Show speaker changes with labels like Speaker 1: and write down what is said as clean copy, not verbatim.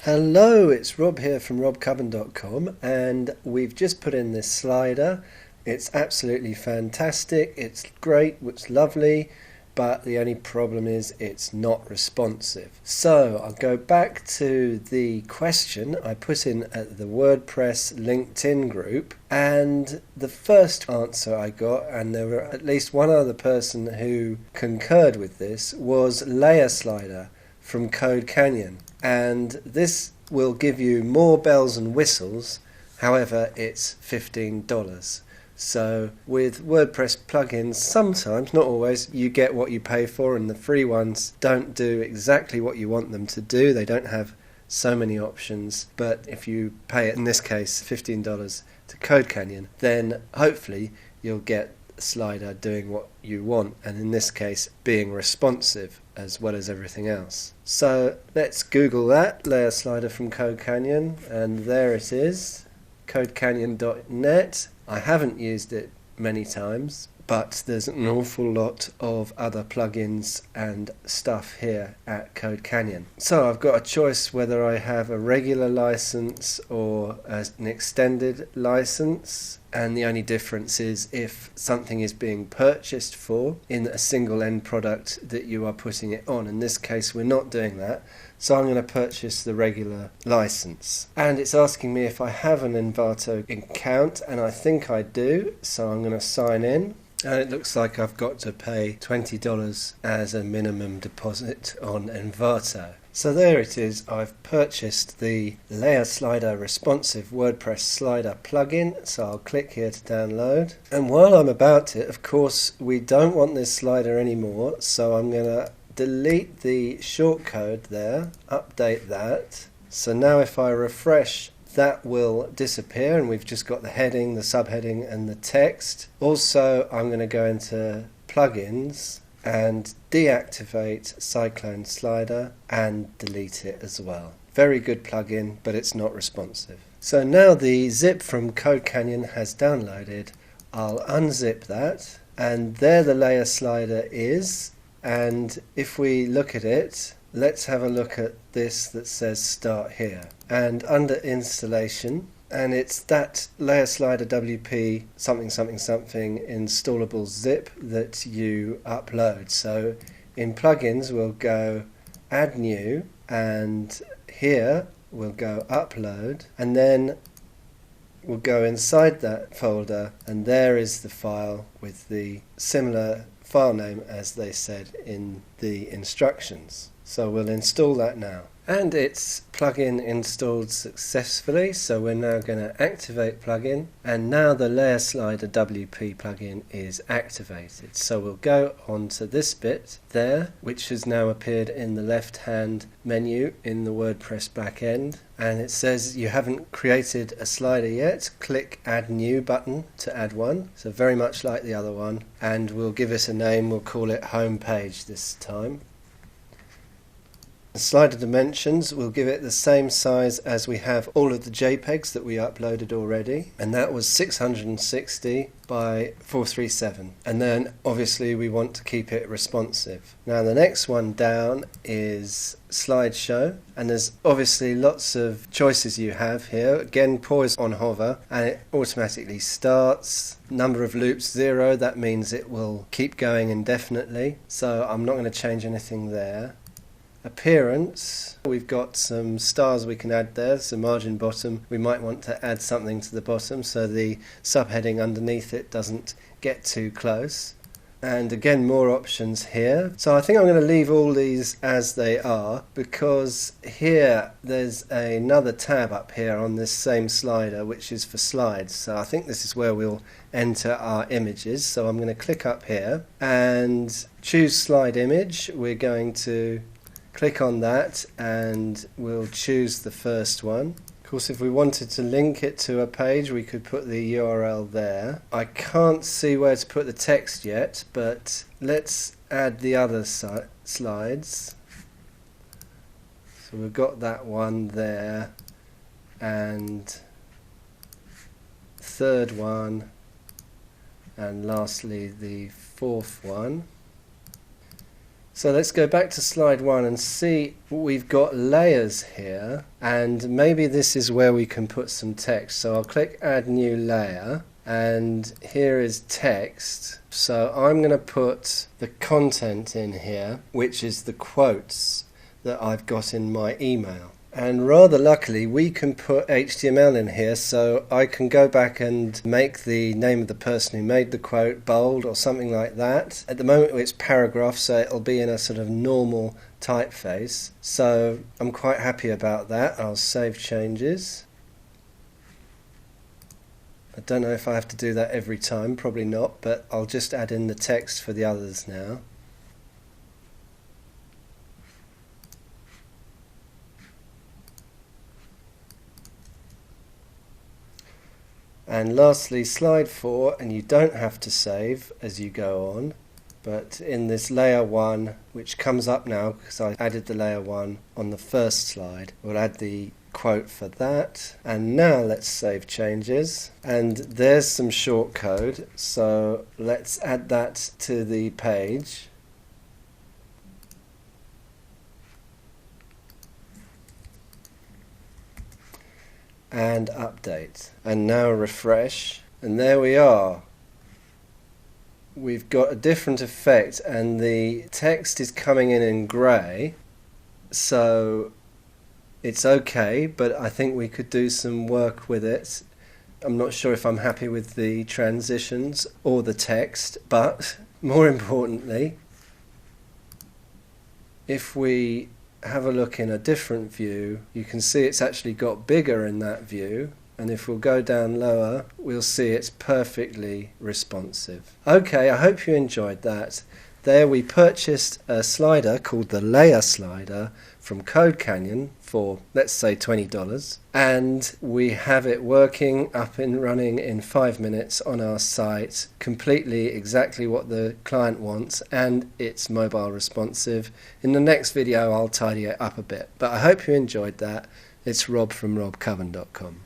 Speaker 1: Hello, it's Rob here from robcoven.com, and we've just put in this slider. It's absolutely fantastic, it's great, it's lovely, but the only problem is it's not responsive. So I'll go back to the question I put in at the WordPress LinkedIn group, and the first answer I got, and there were at least one other person who concurred with this, was layer slider from CodeCanyon. And this will give you more bells and whistles, however it's $15. So with WordPress plugins, sometimes, not always, you get what you pay for, and the free ones don't do exactly what you want them to do. They don't have so many options, but if you pay, in this case, $15 to CodeCanyon, then hopefully you'll get slider doing what you want, and in this case being responsive as well as everything else. So let's Google that, layer slider from CodeCanyon, and there it is, codecanyon.net. I haven't used it many times, but there's an awful lot of other plugins and stuff here at CodeCanyon. So I've got a choice whether I have a regular license or an extended license, and the only difference is if something is being purchased for in a single end product that you are putting it on. In this case we're not doing that, so I'm going to purchase the regular license. And it's asking me if I have an Envato account, and I think I do, so I'm going to sign in. And it looks like I've got to pay $20 as a minimum deposit on Envato. So there it is, I've purchased the Layer Slider Responsive WordPress Slider plugin, so I'll click here to download. And while I'm about it, of course, we don't want this slider anymore, so I'm going to delete the shortcode there, update that. So now if I refresh, that will disappear, and we've just got the heading, the subheading, and the text. Also, I'm going to go into plugins and deactivate Cyclone Slider and delete it as well. Very good plugin, but it's not responsive. So now the zip from CodeCanyon has downloaded. I'll unzip that, and there the layer slider is. And if we look at it, let's have a look at this that says start here. And under installation, and it's that layer slider WP something installable zip that you upload. So in plugins we'll go add new, and here we'll go upload, and then we'll go inside that folder, and there is the file with the similar file name as they said in the instructions. So we'll install that now. And it's plugin installed successfully, so we're now going to activate plugin, and now the layer slider WP plugin is activated. So we'll go on to this bit there, which has now appeared in the left hand menu in the WordPress backend, and it says you haven't created a slider yet. Click add new button to add one, so very much like the other one, and we'll give it a name. We'll call it home page this time. The slider dimensions, we'll give it the same size as we have all of the JPEGs that we uploaded already, and that was 660 by 437, and then obviously we want to keep it responsive. Now the next one down is slideshow, and there's obviously lots of choices you have here. Again, pause on hover and it automatically starts. Number of loops 0, that means it will keep going indefinitely, so I'm not going to change anything there. Appearance, we've got some stars we can add there, so margin bottom, we might want to add something to the bottom so the subheading underneath it doesn't get too close. And again, more options here. So I think I'm going to leave all these as they are, because here there's another tab up here on this same slider which is for slides. So I think this is where we'll enter our images. So I'm going to click up here and choose slide image. We're going to click on that and we'll choose the first one. Of course, if we wanted to link it to a page, we could put the URL there. I can't see where to put the text yet, but let's add the other slides. So we've got that one there, and third one, and lastly the fourth one. So let's go back to slide 1 and see we've got layers here, and maybe this is where we can put some text. So I'll click add new layer, and here is text. So I'm going to put the content in here, which is the quotes that I've got in my email. And rather luckily we can put HTML in here, so I can go back and make the name of the person who made the quote bold or something like that. At the moment it's paragraph, so it'll be in a sort of normal typeface. So I'm quite happy about that. I'll save changes. I don't know if I have to do that every time, probably not, but I'll just add in the text for the others now. And lastly, slide 4, and you don't have to save as you go on, but in this layer 1, which comes up now because I added the layer 1 on the first slide, we'll add the quote for that. And now let's save changes, and there's some short code, so let's add that to the page. And update, and now refresh, and there we are. We've got a different effect, and the text is coming in grey, so it's okay, but I think we could do some work with it. I'm not sure if I'm happy with the transitions or the text, but more importantly, if we have a look in a different view, you can see it's actually got bigger in that view, and if we'll go down lower, we'll see it's perfectly responsive. Okay, I hope you enjoyed that. There we purchased a slider called the layer slider from CodeCanyon for, let's say, $20, and we have it working up and running in 5 minutes on our site, completely exactly what the client wants, and it's mobile responsive. In the next video I'll tidy it up a bit, but I hope you enjoyed that. It's Rob from robcoven.com.